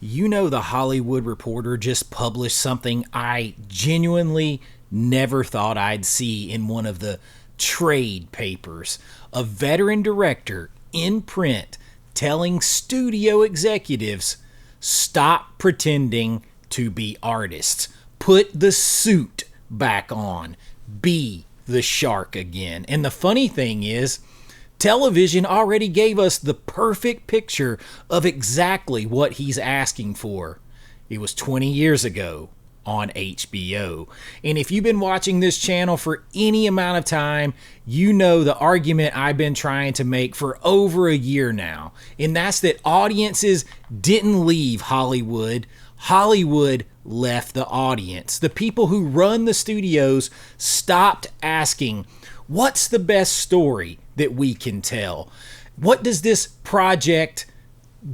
You know, the Hollywood Reporter just published something I genuinely never thought I'd see in one of the trade papers. A veteran director in print telling studio executives, stop pretending to be artists. Put the suit back on. Be the shark again. And the funny thing is, television already gave us the perfect picture of exactly what he's asking for. It was 20 years ago on HBO. And if you've been watching this channel for any amount of time, you know the argument I've been trying to make for over a year now. And that's that audiences didn't leave Hollywood. Hollywood left the audience. The people who run the studios stopped asking, what's the best story that we can tell? What does this project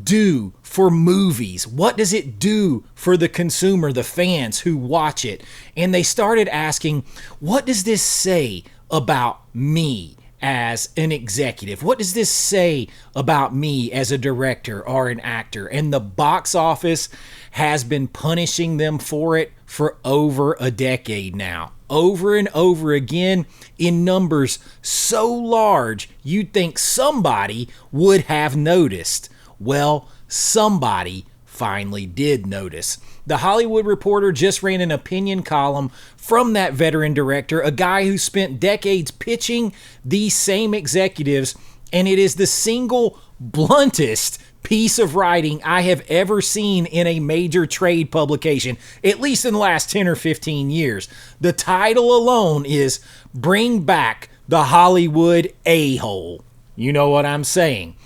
do for movies? What does it do for the consumer, the fans who watch it? And they started asking, what does this say about me as an executive? What does this say about me as a director or an actor? And the box office has been punishing them for it for over a decade now. Over and over again in numbers so large you'd think somebody would have noticed. Well, somebody finally did notice. The Hollywood Reporter just ran an opinion column from that veteran director, a guy who spent decades pitching these same executives, and it is the single bluntest piece of writing I have ever seen in a major trade publication, at least in the last 10 or 15 years. The title alone is Bring Back the Hollywood A-Hole. You know what I'm saying.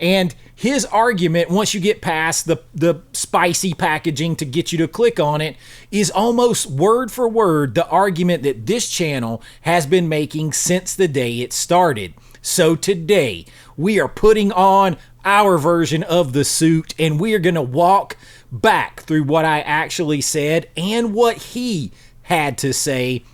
And his argument, once you get past the spicy packaging to get you to click on it, is almost word for word the argument that this channel has been making since the day it started. So today, we are putting on our version of the suit, and we are going to walk back through what I actually said and what he had to say.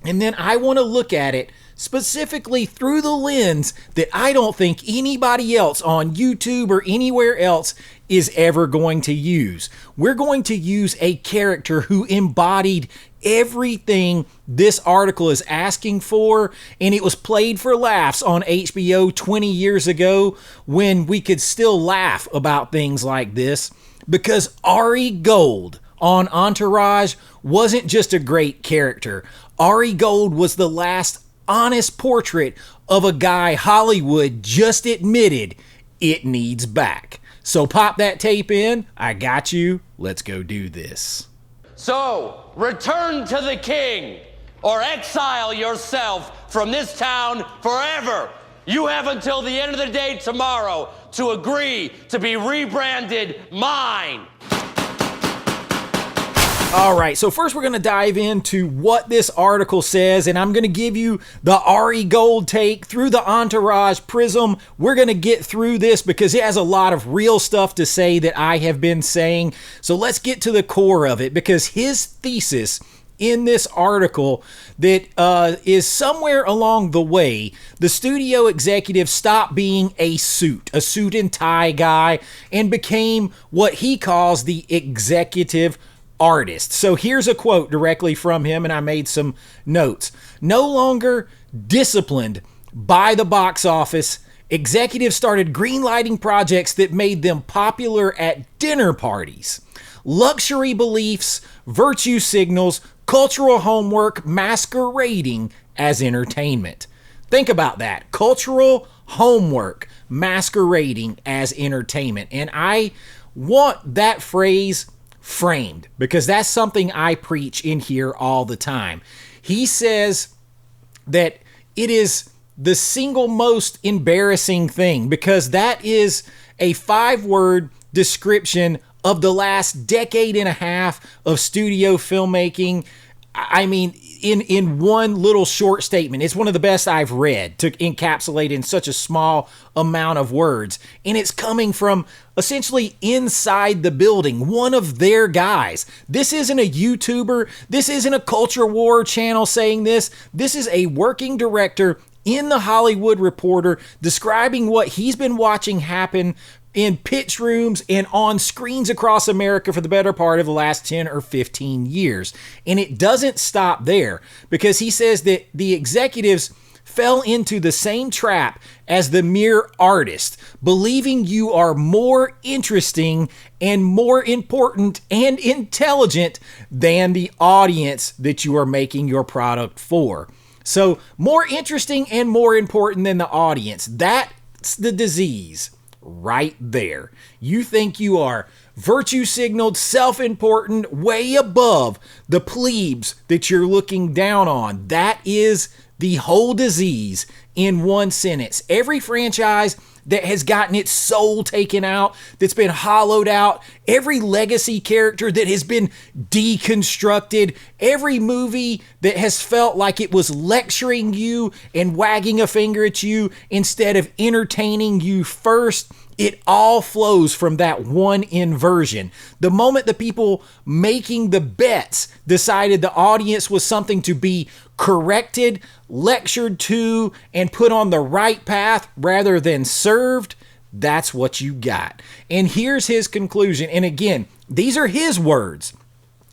And then I want to look at it specifically through the lens that I don't think anybody else on YouTube or anywhere else is ever going to use. We're going to use a character who embodied everything this article is asking for, and it was played for laughs on HBO 20 years ago when we could still laugh about things like this, because Ari Gold on Entourage wasn't just a great character. Ari Gold was the last honest portrait of a guy Hollywood just admitted it needs back. So pop that tape in. I got you. Let's go do this. So, return to the king, or exile yourself from this town forever. You have until the end of the day tomorrow to agree to be rebranded mine. All right, so first we're going to dive into what this article says, and I'm going to give you the Ari Gold take through the Entourage prism. We're going to get through this because it has a lot of real stuff to say that I have been saying. So let's get to the core of it, because his thesis in this article that is somewhere along the way, the studio executive stopped being a suit and tie guy and became what he calls the executive artist. So here's a quote directly from him, and I made some notes. No longer disciplined by the box office, executives started greenlighting projects that made them popular at dinner parties. Luxury beliefs, virtue signals, cultural homework masquerading as entertainment. Think about that. Cultural homework masquerading as entertainment. And I want that phrase framed, because that's something I preach in here all the time. He says that it is the single most embarrassing thing, because that is a 5-word description of the last decade and a half of studio filmmaking. I mean, in one little short statement. It's one of the best I've read to encapsulate in such a small amount of words. And it's coming from essentially inside the building, one of their guys. This isn't a YouTuber. This isn't a culture war channel saying this. This is a working director in the Hollywood Reporter describing what he's been watching happen in pitch rooms and on screens across America for the better part of the last 10 or 15 years. And it doesn't stop there, because he says that the executives fell into the same trap as the mere artist, believing you are more interesting and more important and intelligent than the audience that you are making your product for. So, more interesting and more important than the audience. That's the disease right there. You think you are virtue signaled, self-important, way above the plebes that you're looking down on. That is the whole disease in one sentence. Every franchise that has gotten its soul taken out, that's been hollowed out, every legacy character that has been deconstructed, every movie that has felt like it was lecturing you and wagging a finger at you instead of entertaining you first, it all flows from that one inversion. The moment the people making the bets decided the audience was something to be corrected, lectured to, and put on the right path rather than served, that's what you got. And here's his conclusion. And again, these are his words,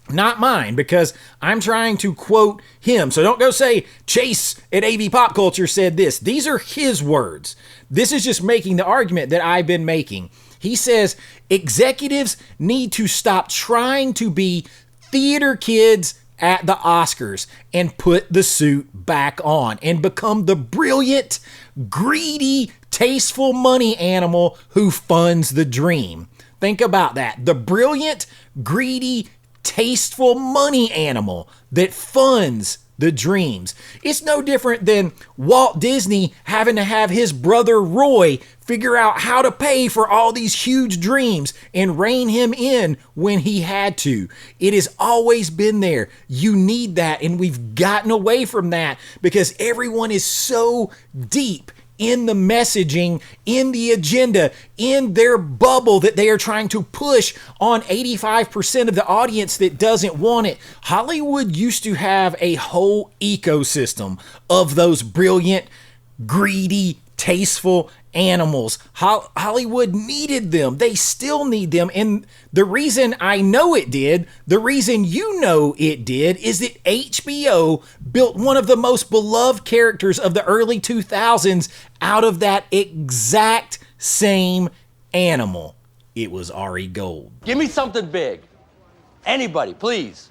not mine, because I'm trying to quote him. So don't go say Chase at AV Pop Culture said this. These are his words. This is just making the argument that I've been making. He says executives need to stop trying to be theater kids at the Oscars and put the suit back on and become the brilliant, greedy, tasteful money animal who funds the dream. Think about that. The brilliant, greedy, tasteful money animal that funds the dreams. It's no different than Walt Disney having to have his brother Roy figure out how to pay for all these huge dreams and rein him in when he had to. It has always been there. You need that, and we've gotten away from that because everyone is so deep in the messaging, in the agenda, in their bubble that they are trying to push on 85% of the audience that doesn't want it. Hollywood used to have a whole ecosystem of those brilliant, greedy, tasteful animals. Hollywood needed them. They still need them. And the reason I know it did, the reason you know it did, is that HBO built one of the most beloved characters of the early 2000s out of that exact same animal. It was Ari Gold. Give me something big. Anybody, please.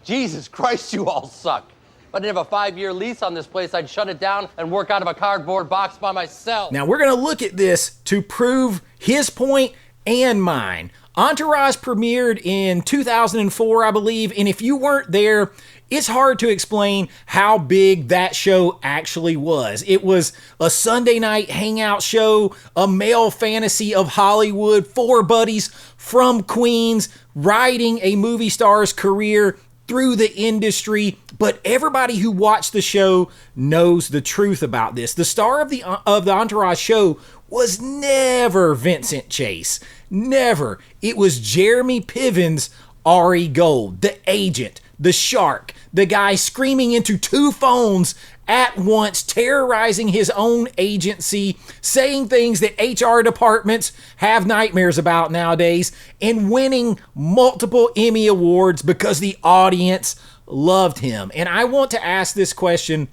Jesus Christ, you all suck. If I didn't have a 5-year lease on this place, I'd shut it down and work out of a cardboard box by myself. Now, we're going to look at this to prove his point and mine. Entourage premiered in 2004, I believe, and if you weren't there, it's hard to explain how big that show actually was. It was a Sunday night hangout show, a male fantasy of Hollywood, 4 buddies from Queens, riding a movie star's career through the industry, but everybody who watched the show knows the truth about this. The star of the Entourage show was never Vincent Chase. Never. It was Jeremy Piven's Ari Gold, the agent, the shark, the guy screaming into 2 phones at once, terrorizing his own agency, saying things that HR departments have nightmares about nowadays, and winning multiple Emmy Awards because the audience loved him. And I want to ask this question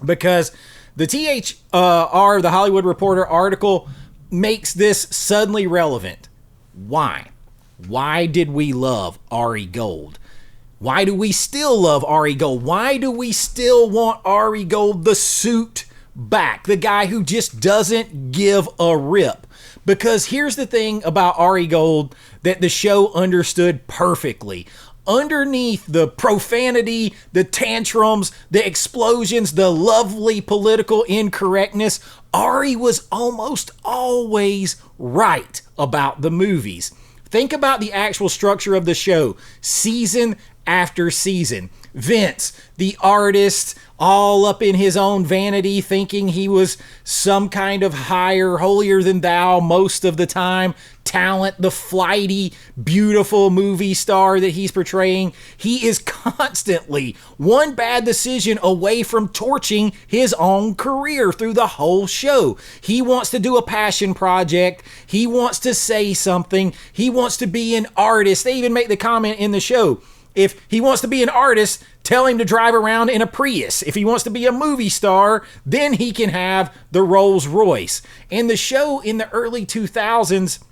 because the THR, the Hollywood Reporter article, makes this suddenly relevant. Why? Why did we love Ari Gold? Why do we still love Ari Gold? Why do we still want Ari Gold, the suit, back? The guy who just doesn't give a rip. Because here's the thing about Ari Gold that the show understood perfectly. Underneath the profanity, the tantrums, the explosions, the lovely political incorrectness, Ari was almost always right about the movies. Think about the actual structure of the show, season after season. Vince, the artist, all up in his own vanity, thinking he was some kind of higher, holier than thou most of the time talent, the flighty, beautiful movie star that he's portraying. He is constantly one bad decision away from torching his own career through the whole show. He wants to do a passion project. He wants to say something. He wants to be an artist. They even make the comment in the show, if he wants to be an artist, tell him to drive around in a Prius. If he wants to be a movie star, then he can have the Rolls Royce. And the show in the early 2000s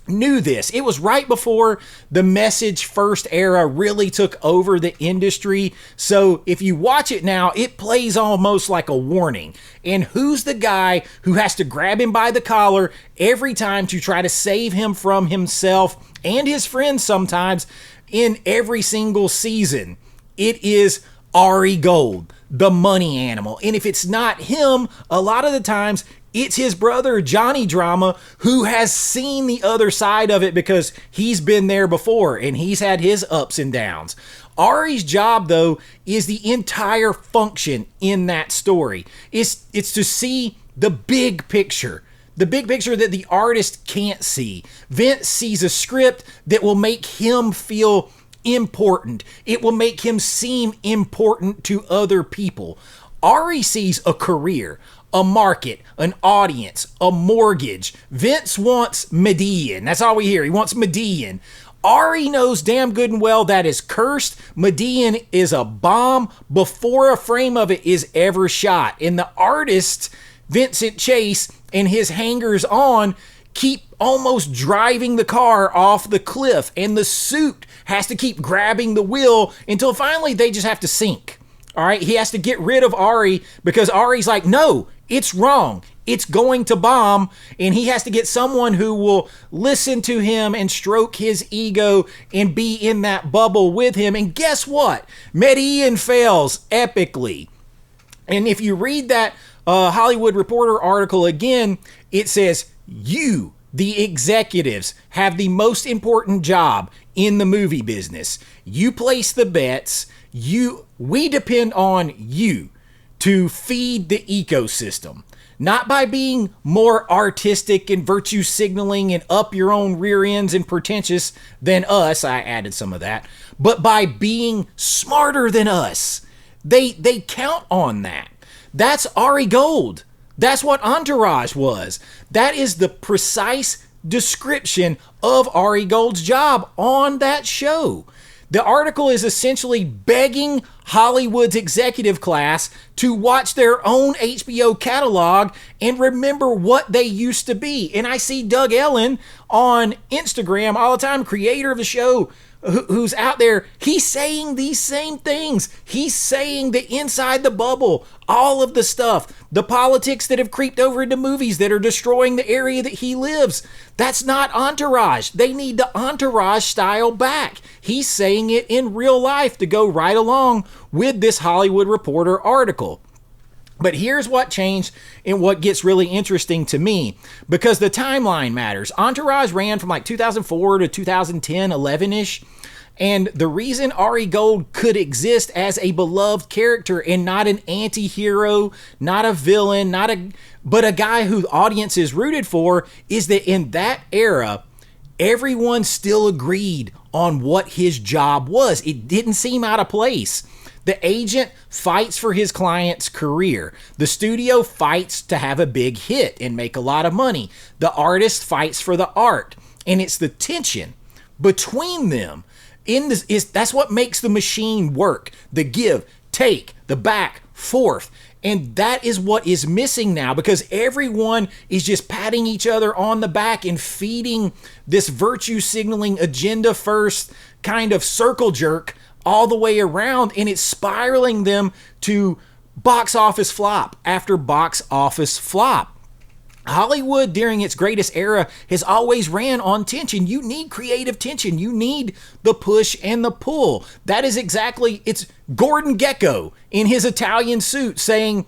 knew this. It was right before the message first era really took over the industry. So if you watch it now, it plays almost like a warning. And who's the guy who has to grab him by the collar every time to try to save him from himself and his friends sometimes in every single season? It is Ari Gold, the money animal. And if it's not him, a lot of the times it's his brother, Johnny Drama, who has seen the other side of it because he's been there before and he's had his ups and downs. Ari's job, though, is the entire function in that story. It's to see the big picture. The big picture that the artist can't see. Vince sees a script that will make him feel important. It will make him seem important to other people. Ari sees a career, a market, an audience, a mortgage. Vince wants Median. That's all we hear. He wants Median. Ari knows damn good and well that is cursed. Median is a bomb before a frame of it is ever shot. And the artist, Vincent Chase, and his hangers on keep almost driving the car off the cliff. And the suit has to keep grabbing the wheel until finally they just have to sink. All right, he has to get rid of Ari because Ari's like, no, it's wrong. It's going to bomb. And he has to get someone who will listen to him and stroke his ego and be in that bubble with him. And guess what? Median fails epically. And if you read that Hollywood Reporter article again, it says, you, the executives, have the most important job in the movie business. You place the bets. We depend on you to feed the ecosystem, not by being more artistic and virtue signaling and up your own rear ends and pretentious than us. I added some of that, but by being smarter than us. They count on that. That's Ari Gold. That's what Entourage was. That is the precise description of Ari Gold's job on that show. The article is essentially begging Hollywood's executive class to watch their own HBO catalog and remember what they used to be. And I see Doug Ellen on Instagram all the time, creator of the show, who's out there. He's saying these same things. He's saying the inside the bubble, all of the stuff, the politics that have creeped over into movies that are destroying the area that he lives. That's not Entourage. They need the Entourage style back. He's saying it in real life to go right along with this Hollywood Reporter article. But here's what changed and what gets really interesting to me, because the timeline matters. Entourage ran from like 2004 to 2010, 11-ish. And the reason Ari Gold could exist as a beloved character and not an anti-hero, not a villain, but a guy who the audience is rooted for, is that in that era, everyone still agreed on what his job was. It didn't seem out of place. The agent fights for his client's career. The studio fights to have a big hit and make a lot of money. The artist fights for the art. And it's the tension between them that's what makes the machine work. The give, take, the back, forth. And that is what is missing now, because everyone is just patting each other on the back and feeding this virtue signaling agenda first kind of circle jerk all the way around, and it's spiraling them to box office flop after box office flop. Hollywood during its greatest era has always ran on tension. You need creative tension. You need the push and the pull. That is exactly, it's Gordon Gekko in his Italian suit saying,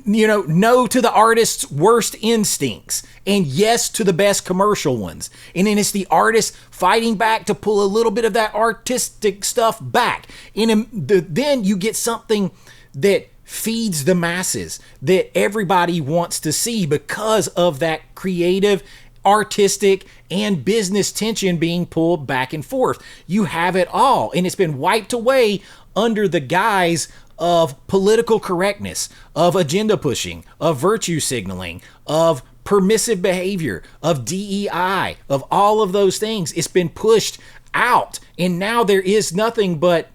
no to the artist's worst instincts and yes to the best commercial ones. And then it's the artist fighting back to pull a little bit of that artistic stuff back. And then you get something that feeds the masses that everybody wants to see because of that creative, artistic, and business tension being pulled back and forth. You have it all, and it's been wiped away under the guise of political correctness, of agenda pushing, of virtue signaling, of permissive behavior, of DEI, of all of those things. It's been pushed out, and now there is nothing but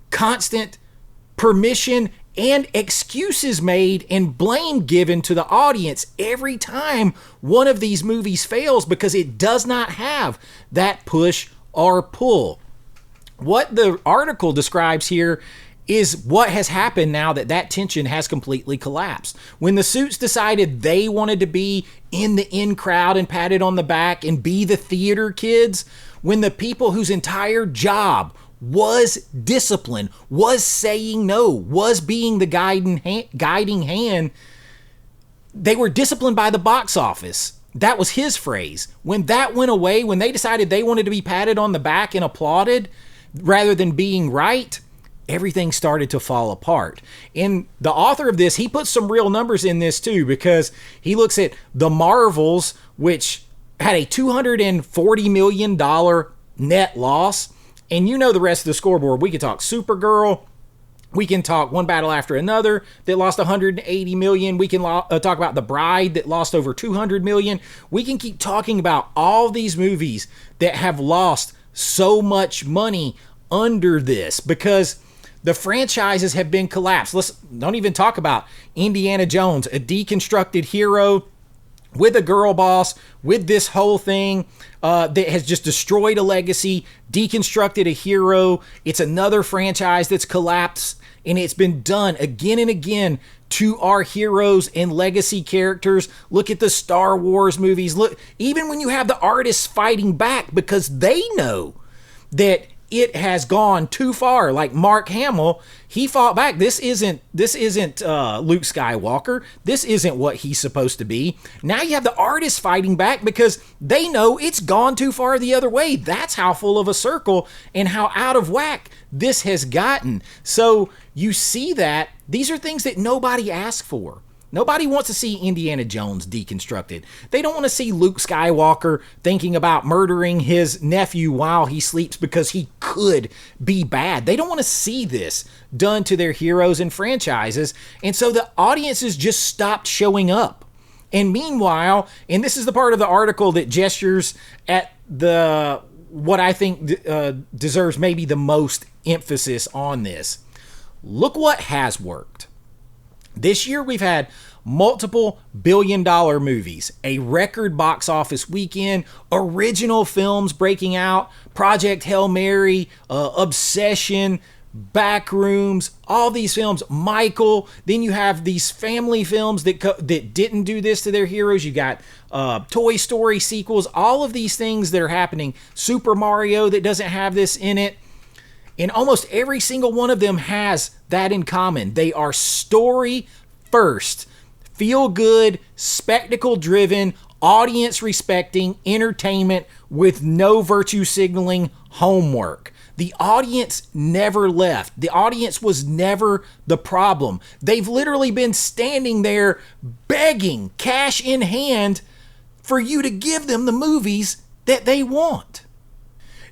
constant permission and excuses made and blame given to the audience every time one of these movies fails because it does not have that push or pull. What the article describes here is what has happened now that that tension has completely collapsed. When the Suits decided they wanted to be in the in crowd and patted on the back and be the theater kids, when the people whose entire job was discipline, was saying no, was being the guiding hand, they were disciplined by the box office. That was his phrase. When that went away, when they decided they wanted to be patted on the back and applauded rather than being right, everything started to fall apart. And the author of this, he puts some real numbers in this too, because he looks at the Marvels, which had a $240 million net loss. And you know the rest of the scoreboard. We could talk Supergirl. We can talk One Battle After Another that lost 180 million. We can talk about The Bride that lost over 200 million. We can keep talking about all these movies that have lost so much money under this because the franchises have been collapsed. Let's don't even talk about Indiana Jones, a deconstructed hero with a girl boss, with this whole thing that has just destroyed a legacy, deconstructed a hero. It's another franchise that's collapsed, and it's been done again and again to our heroes and legacy characters. Look at the Star Wars movies. Look, even when you have the artists fighting back because they know that it has gone too far. Like Mark Hamill, he fought back. This isn't Luke Skywalker. This isn't what he's supposed to be. Now you have the artists fighting back because they know it's gone too far the other way. That's how full of a circle and how out of whack this has gotten. So you see that these are things that nobody asked for. Nobody wants to see Indiana Jones deconstructed. They don't want to see Luke Skywalker thinking about murdering his nephew while he sleeps because he could be bad. They don't want to see this done to their heroes and franchises. And so the audiences just stopped showing up. And meanwhile, and this is the part of the article that gestures at what I think deserves maybe the most emphasis on this. Look what has worked. This year we've had multiple billion-dollar movies, a record box office weekend, original films breaking out, Project Hail Mary, Obsession, Backrooms, all these films, Michael. Then you have these family films that didn't do this to their heroes. You got Toy Story sequels, all of these things that are happening. Super Mario that doesn't have this in it. And almost every single one of them has that in common. They are story first, feel good, spectacle driven, audience respecting entertainment with no virtue signaling homework. The audience never left. The audience was never the problem. They've literally been standing there begging, cash in hand, for you to give them the movies that they want.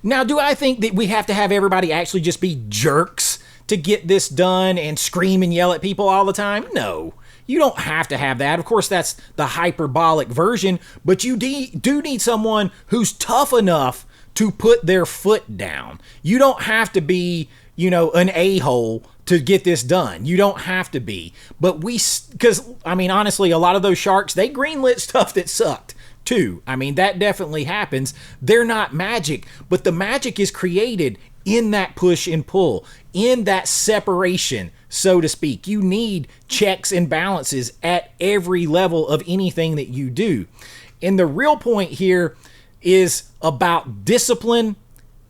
Now, do I think that we have to have everybody actually just be jerks to get this done and scream and yell at people all the time? No, you don't have to have that. Of course, that's the hyperbolic version, but you do need someone who's tough enough to put their foot down. You don't have to be, an a-hole to get this done. You don't have to be. But honestly, a lot of those sharks, they greenlit stuff that sucked too. That definitely happens. They're not magic, but the magic is created in that push and pull, in that separation, so to speak. You need checks and balances at every level of anything that you do. And the real point here is about discipline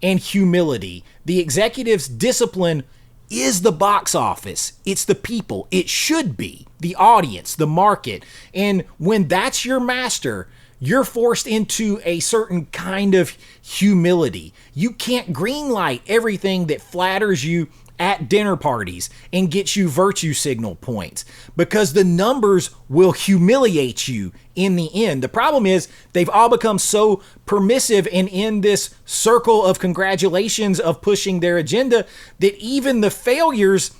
and humility. The executive's discipline is the box office. It's the people. It should be the audience, the market. And when that's your master, you're forced into a certain kind of humility. You can't greenlight everything that flatters you at dinner parties and gets you virtue signal points, because the numbers will humiliate you in the end. The problem is they've all become so permissive and in this circle of congratulations of pushing their agenda that even the failures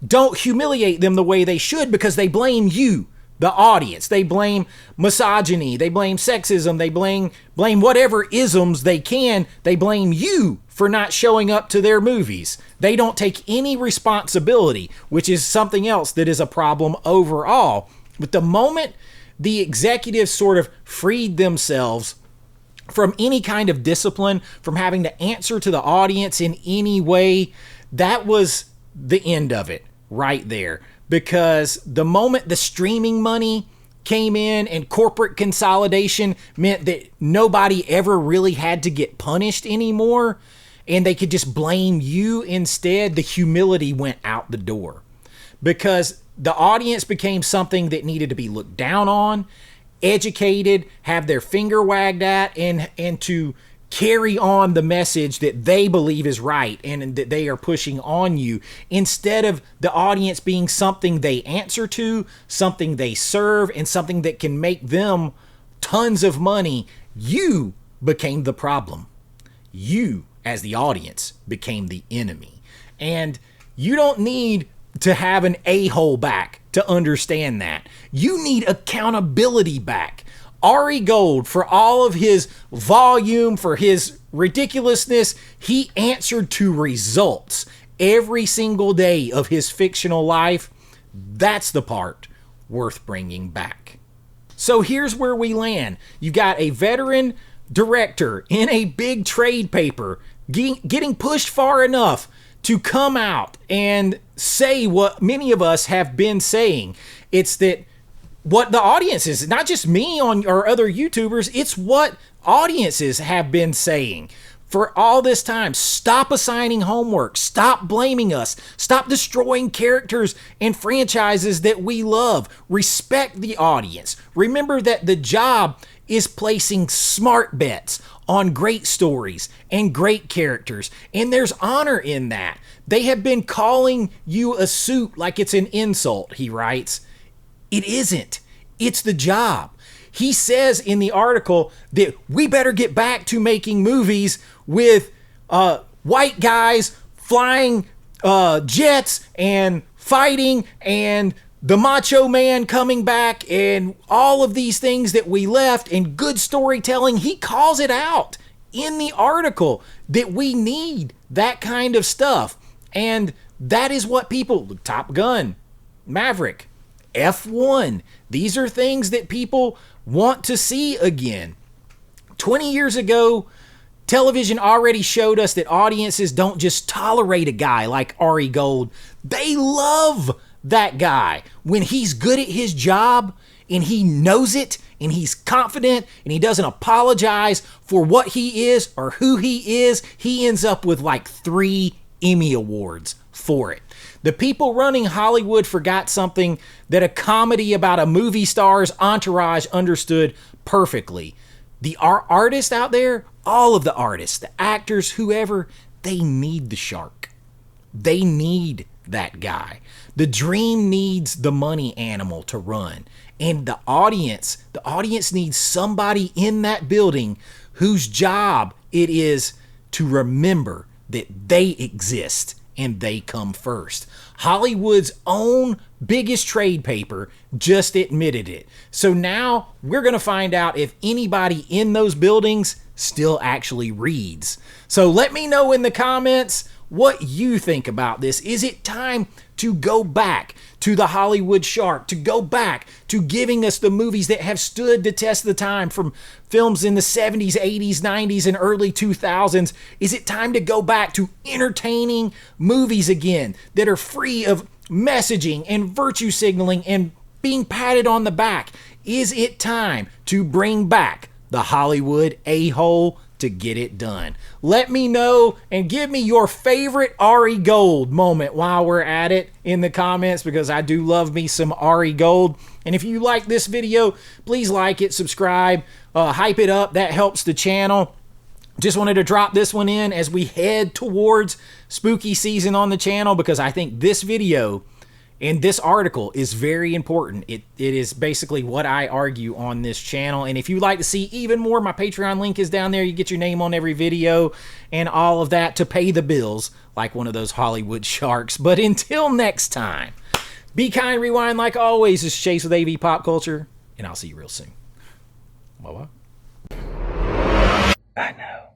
don't humiliate them the way they should, because they blame you, the audience. They blame misogyny, they blame sexism, they blame whatever isms they can. They blame you for not showing up to their movies. They don't take any responsibility, which is something else that is a problem overall. But the moment the executives sort of freed themselves from any kind of discipline, from having to answer to the audience in any way, that was the end of it right there. Because the moment the streaming money came in and corporate consolidation meant that nobody ever really had to get punished anymore, and they could just blame you instead, the humility went out the door. Because the audience became something that needed to be looked down on, educated, have their finger wagged at, and to carry on the message that they believe is right and that they are pushing on you, instead of the audience being something they answer to, something they serve, and something that can make them tons of money. You became the problem. You, as the audience, became the enemy. And you don't need to have an a-hole back to understand that. You need accountability back. Ari Gold, for all of his volume, for his ridiculousness, he answered to results every single day of his fictional life. That's the part worth bringing back. So here's where we land. You got a veteran director in a big trade paper getting pushed far enough to come out and say what many of us have been saying. It's that what the audience is, not just me or other YouTubers, it's what audiences have been saying for all this time. Stop assigning homework. Stop blaming us. Stop destroying characters and franchises that we love. Respect the audience. Remember that the job is placing smart bets on great stories and great characters, and there's honor in that. They have been calling you a suit like it's an insult, he writes. It isn't. It's the job. He says in the article that we better get back to making movies with white guys flying jets and fighting, and the Macho Man coming back, and all of these things that we left, and good storytelling. He calls it out in the article that we need that kind of stuff. And that is what people, Top Gun, Maverick, F1, these are things that people want to see again. 20 years ago, television already showed us that audiences don't just tolerate a guy like Ari Gold. They love that guy. When he's good at his job and he knows it and he's confident and he doesn't apologize for what he is or who he is, he ends up with like 3 Emmy Awards for it. The people running Hollywood forgot something that a comedy about a movie star's entourage understood perfectly. The artists out there, all of the artists, the actors, whoever, they need the shark. They need that guy. The dream needs the money animal to run. And the audience needs somebody in that building whose job it is to remember that they exist and they come first. Hollywood's own biggest trade paper just admitted it. So now we're going to find out if anybody in those buildings still actually reads. So let me know in the comments what you think about this. Is it time to go back to the Hollywood shark, to go back to giving us the movies that have stood the test of the time, from films in the 70s, 80s, 90s, and early 2000s? Is it time to go back to entertaining movies again that are free of messaging and virtue signaling and being patted on the back? Is it time to bring back the Hollywood a-hole to get it done? Let me know and give me your favorite Ari Gold moment while we're at it in the comments, because I do love me some Ari Gold. And if you like this video, please like it, subscribe, hype it up. That helps the channel. Just wanted to drop this one in as we head towards spooky season on the channel, because I think this video and this article is very important. It is basically what I argue on this channel. And if you'd like to see even more, my Patreon link is down there. You get your name on every video and all of that to pay the bills like one of those Hollywood sharks. But until next time, be kind, rewind like always. This is Chase with AV Pop Culture, and I'll see you real soon. Bye-bye. I know.